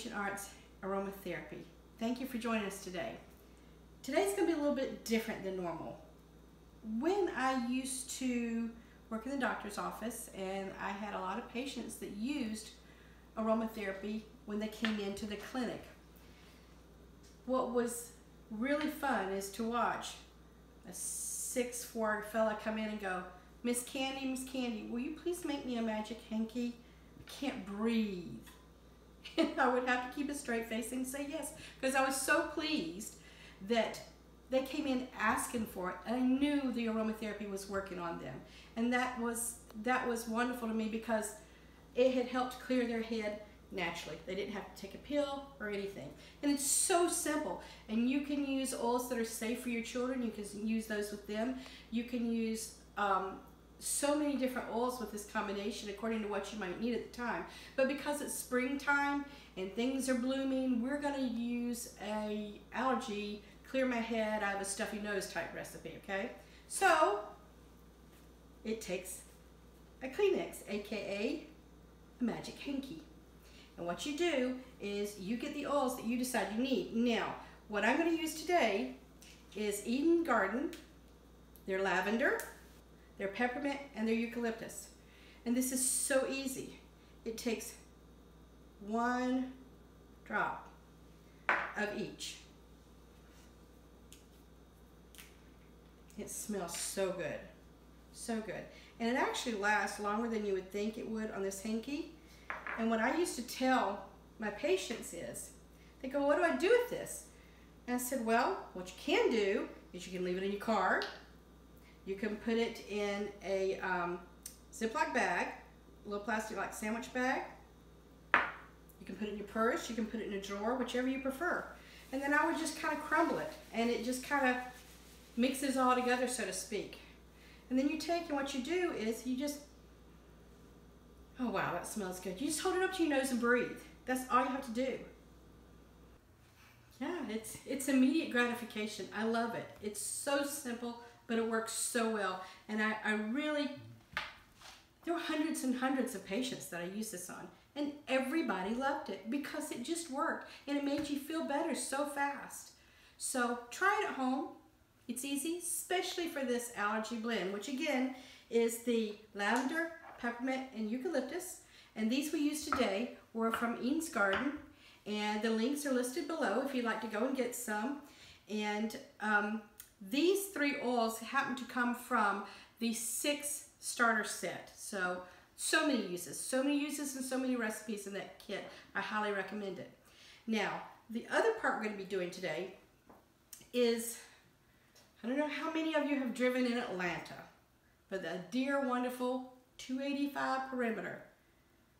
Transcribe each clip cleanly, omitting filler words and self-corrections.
Ancient Arts Aromatherapy. Thank you for joining us today. Today's going to be a little bit different than normal. When I used to work in the doctor's office and I had a lot of patients that used aromatherapy when they came into the clinic, what was really fun is to watch a 6'4" fella come in and go, Miss Candy, will you please make me a magic hanky? I can't breathe. And I would have to keep a straight face and say yes, because I was so pleased that they came in asking for it, and I knew the aromatherapy was working on them. And that was wonderful to me because it had helped clear their head naturally. They didn't have to take a pill or anything. And it's so simple. And you can use oils that are safe for your children. You can use those with them. You can use so many different oils with this combination according to what you might need at the time. But because it's springtime and things are blooming, we're going to use a allergy, clear my head, I have a stuffy nose type recipe, okay? So it takes a Kleenex, aka a magic hanky. And what you do is you get the oils that you decide you need. Now, what I'm going to use today is Eden Garden, their lavender, their peppermint, and their eucalyptus. And this is so easy. It takes 1 drop of each. It smells so good, so good. And it actually lasts longer than you would think it would on this hanky. And what I used to tell my patients is, they go, what do I do with this? And I said, well, what you can do is you can leave it in your car. You can put it in a Ziploc bag, a little plastic like sandwich bag. You can put it in your purse, you can put it in a drawer, whichever you prefer. And then I would just kind of crumble it, and it just kind of mixes all together, so to speak. And then you take, and what you do is you just, oh wow, that smells good. You just hold it up to your nose and breathe. That's all you have to do. Yeah, it's immediate gratification. I love it. It's so simple, but it works so well. And I really, there were hundreds and hundreds of patients that I used this on, and everybody loved it because it just worked, and it made you feel better so fast. So try it at home. It's easy, especially for this allergy blend, which again is the lavender, peppermint, and eucalyptus. And these we used today were from Eden's Garden, and the links are listed below if you'd like to go and get some. And these 3 oils happen to come from the 6 starter set. So many uses and so many recipes in that kit. I highly recommend it. Now, the other part we're going to be doing today is, I don't know how many of you have driven in Atlanta, but the dear wonderful 285 perimeter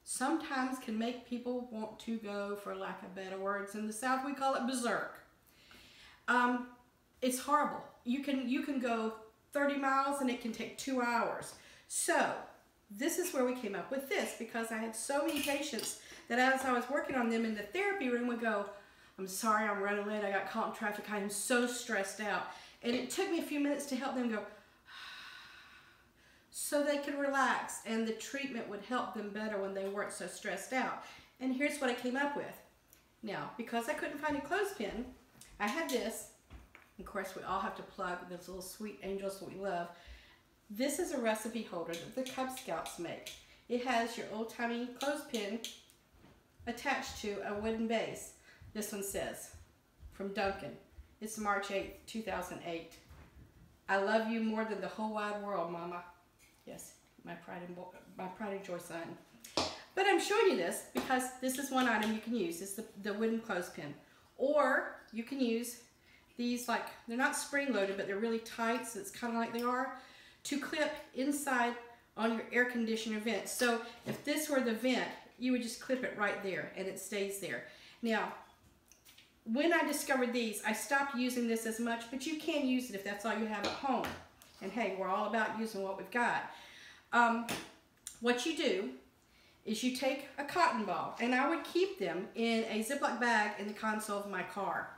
sometimes can make people want to go, for lack of better words, in the South we call it berserk. It's horrible. You can go 30 miles and it can take 2 hours. So this is where we came up with this, because I had so many patients that as I was working on them in the therapy room would go, I'm sorry, I'm running late, I got caught in traffic, I am so stressed out. And it took me a few minutes to help them go, so they could relax, and the treatment would help them better when they weren't so stressed out. And here's what I came up with. Now, because I couldn't find a clothespin, I had this. Of course, we all have to plug those little sweet angels that we love. This is a recipe holder that the Cub Scouts make. It has your old-timey clothespin attached to a wooden base. This one says, from Duncan. It's March 8th, 2008. I love you more than the whole wide world, Mama. Yes, my pride and joy son. But I'm showing you this because this is one item you can use. It's the wooden clothespin. Or you can use these, like, they're not spring-loaded, but they're really tight, so it's kind of like they are, to clip inside on your air conditioner vent. So if this were the vent, you would just clip it right there, and it stays there. Now, when I discovered these, I stopped using this as much, but you can use it if that's all you have at home. And hey, we're all about using what we've got. What you do is you take a cotton ball, and I would keep them in a Ziploc bag in the console of my car.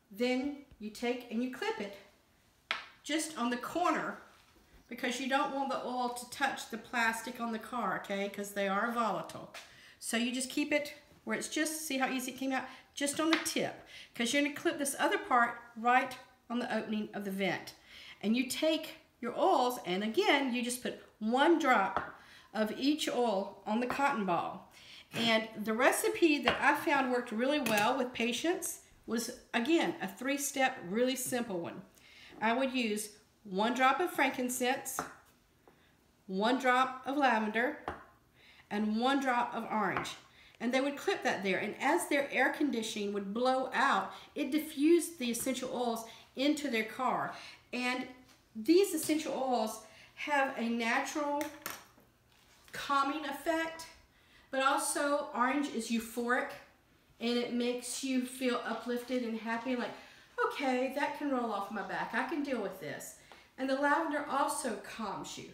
Then you take and you clip it just on the corner, because you don't want the oil to touch the plastic on the car, okay, because they are volatile. So you just keep it where it's just, see how easy it came out? Just on the tip, because you're going to clip this other part right on the opening of the vent. And you take your oils, and again, you just put 1 drop of each oil on the cotton ball. And the recipe that I found worked really well with patients was, again, a 3-step, really simple one. I would use 1 drop of frankincense, 1 drop of lavender, and 1 drop of orange. And they would clip that there. And as their air conditioning would blow out, it diffused the essential oils into their car. And these essential oils have a natural calming effect, but also orange is euphoric, and it makes you feel uplifted and happy, like, okay, that can roll off my back. I can deal with this. And the lavender also calms you.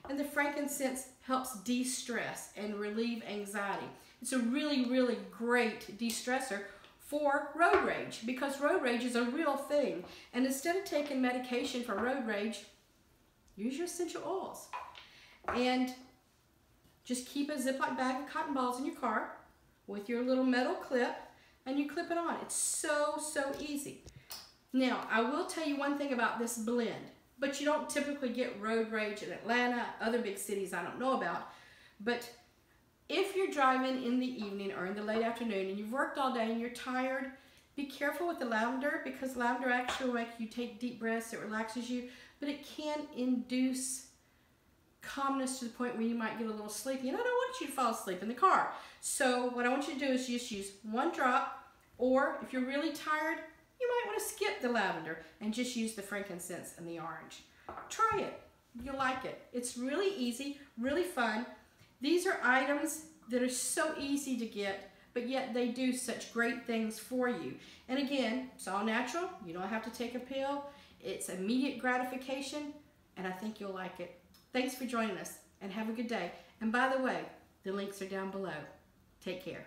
And the frankincense helps de-stress and relieve anxiety. It's a really, really great de-stressor for road rage, because road rage is a real thing. And instead of taking medication for road rage, use your essential oils. And just keep a Ziploc bag of cotton balls in your car with your little metal clip, and you clip it on. It's so, so easy. Now, I will tell you one thing about this blend, but you don't typically get road rage in Atlanta, other big cities I don't know about. But if you're driving in the evening or in the late afternoon and you've worked all day and you're tired, be careful with the lavender, because lavender actually will make you take deep breaths. It relaxes you, but it can induce calmness to the point where you might get a little sleepy. And I don't want you to fall asleep in the car. So what I want you to do is just use 1 drop, or if you're really tired, you might want to skip the lavender and just use the frankincense and the orange. Try it. You'll like it. It's really easy, really fun. These are items that are so easy to get, but yet they do such great things for you. And again, it's all natural. You don't have to take a pill. It's immediate gratification, and I think you'll like it. Thanks for joining us, and have a good day. And by the way, the links are down below. Take care.